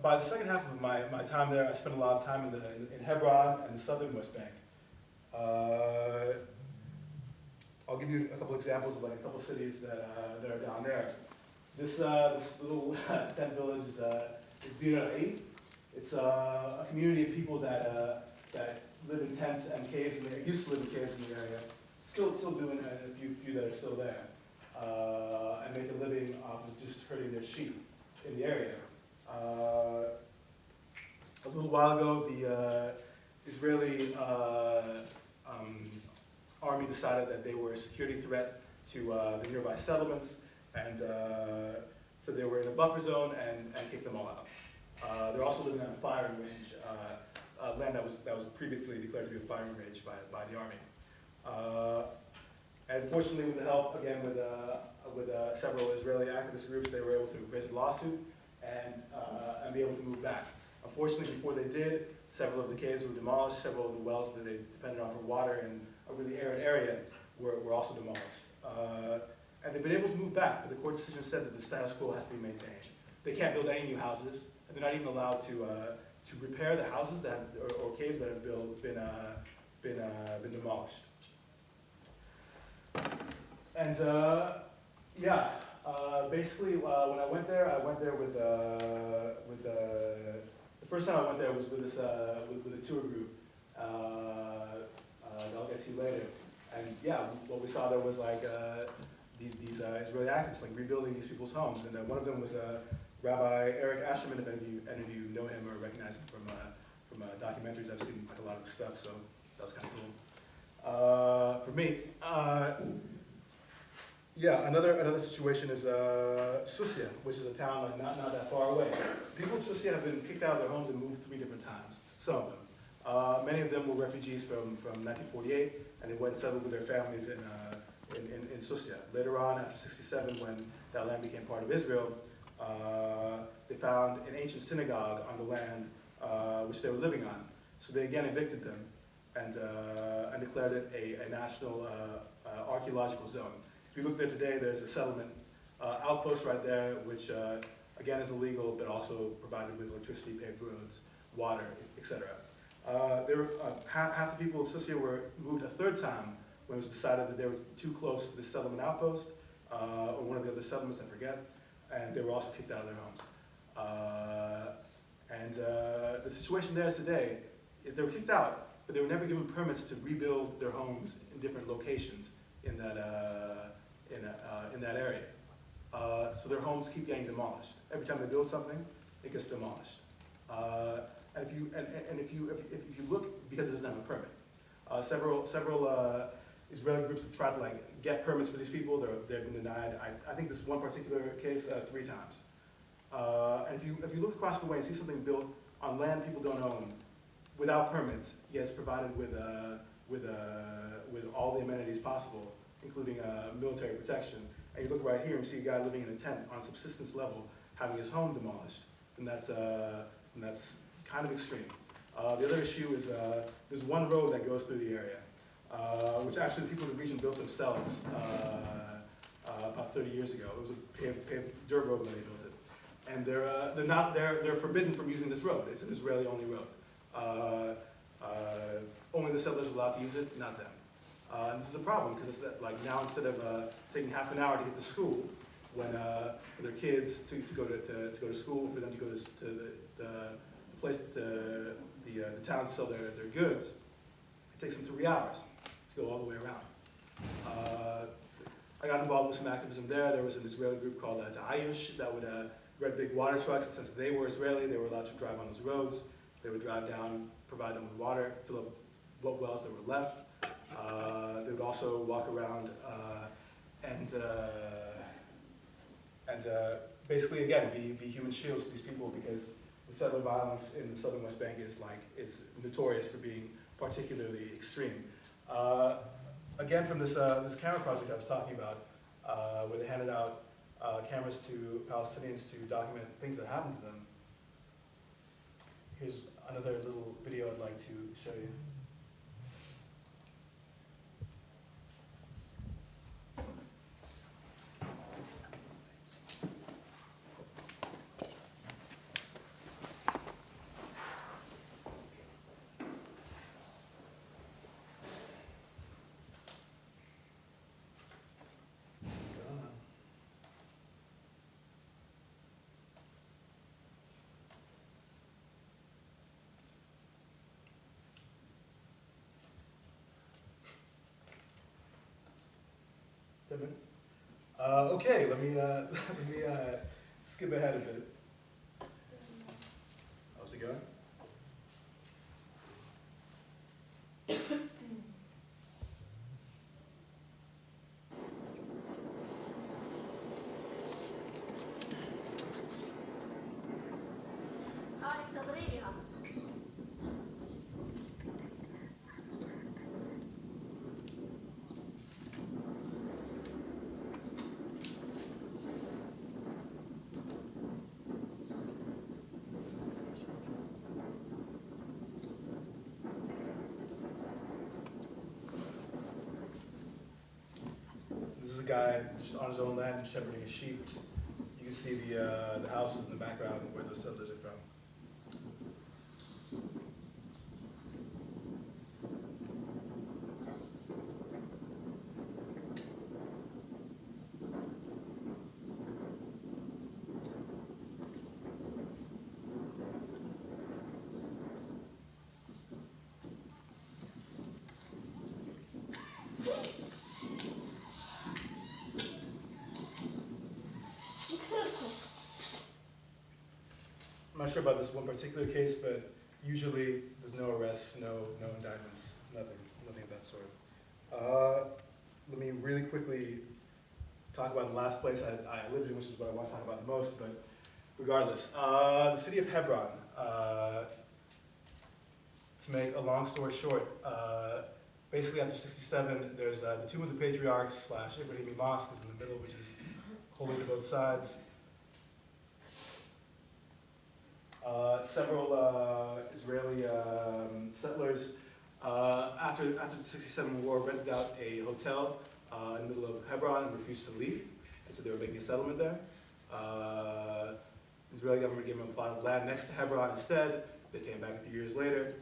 By the second half of my time there, I spent a lot of time in Hebron and the southern West Bank. I'll give you a couple examples of like a couple cities that are down there. This little tent village is Bir Ai. It's a community of people that live in tents and caves, and they used to live in caves in the area. Still doing it, and a few that are still there, and make a living off of just herding their sheep in the area. A little while ago, the Israeli army decided that they were a security threat to the nearby settlements, and so they were in a buffer zone and kicked them all out. They're also living on a firing range, land that was previously declared to be a firing range by the army. And fortunately, with the help, again, with several Israeli activist groups, they were able to raise a lawsuit and be able to move back. Unfortunately, before they did, several of the caves were demolished, several of the wells that they depended on for water in a really arid area were also demolished. And they've been able to move back, but the court decision said that the status quo has to be maintained. They can't build any new houses, and they're not even allowed to repair the houses that or caves that have been demolished. And basically, when I went there with the first time I went there was with this with a tour group. I'll get to later. And yeah, what we saw there was like these Israeli activists like rebuilding these people's homes. And one of them was Rabbi Eric Asherman. If any of you know him or recognize him from documentaries, I've seen like a lot of his stuff. So that was kind of cool. For me. Yeah, another situation is Susia, which is a town like not that far away. People in Susia have been kicked out of their homes and moved 3 different times, some of them. Many of them were refugees from 1948, and they went and settled with their families in Susia. Later on, after 1967, when that land became part of Israel, they found an ancient synagogue on the land which they were living on. So they again evicted them and declared it a national archaeological zone. If you look there today, there's a settlement outpost right there, which again is illegal, but also provided with electricity, paved roads, water, etc. Half the people of Susia were moved a 3rd time when it was decided that they were too close to the settlement outpost, or one of the other settlements, I forget, and they were also kicked out of their homes. The situation there is today is they were kicked out, but they were never given permits to rebuild their homes in different locations in that area. So their homes keep getting demolished. Every time they build something, it gets demolished. And if you look, because it doesn't have a permit, several Israeli groups have tried to like get permits for these people. They've been denied. I think this one particular case 3 times. And if you look across the way and see something built on land people don't own, without permits, yet it's provided with all the amenities possible, including military protection, and you look right here and see a guy living in a tent on subsistence level, having his home demolished, then that's kind of extreme. The other issue is there's one road that goes through the area, which actually the people in the region built themselves about 30 years ago. It was a paved dirt road when they built it, and they're forbidden from using this road. It's an Israeli-only road. Only the settlers are allowed to use it, not them. And this is a problem because it's that, like now instead of taking half an hour to get to school, when for their kids to go to school, for them to go to the place the town to sell their goods, it takes them 3 hours to go all the way around. I got involved with some activism there. There was an Israeli group called Ayush that would rent big water trucks. Since they were Israeli, they were allowed to drive on those roads. They would drive down, provide them with water, fill up what wells that were left. They would also walk around and basically, again, be human shields to these people, because the settler violence in the southern West Bank is notorious for being particularly extreme. Again, from this camera project I was talking about, where they handed out cameras to Palestinians to document things that happened to them. Here's another little video I'd like to show you. minutes. Okay, let me skip ahead a bit. How's it going? This is a guy on his own land shepherding his sheep. You can see the houses in the background where those settlers are from. I'm not sure about this one particular case, but usually there's no arrests, no indictments, nothing of that sort. Let me really quickly talk about the last place I lived in, which is what I want to talk about the most, but regardless. The city of Hebron, to make a long story short, basically after 67, there's the Tomb of the Patriarchs / Ibrahimi Mosque is in the middle, which is holy to both sides. Several Israeli settlers, after the 67 war, rented out a hotel in the middle of Hebron and refused to leave, and so they were making a settlement there. The Israeli government gave them a plot of land next to Hebron instead. They came back a few years later.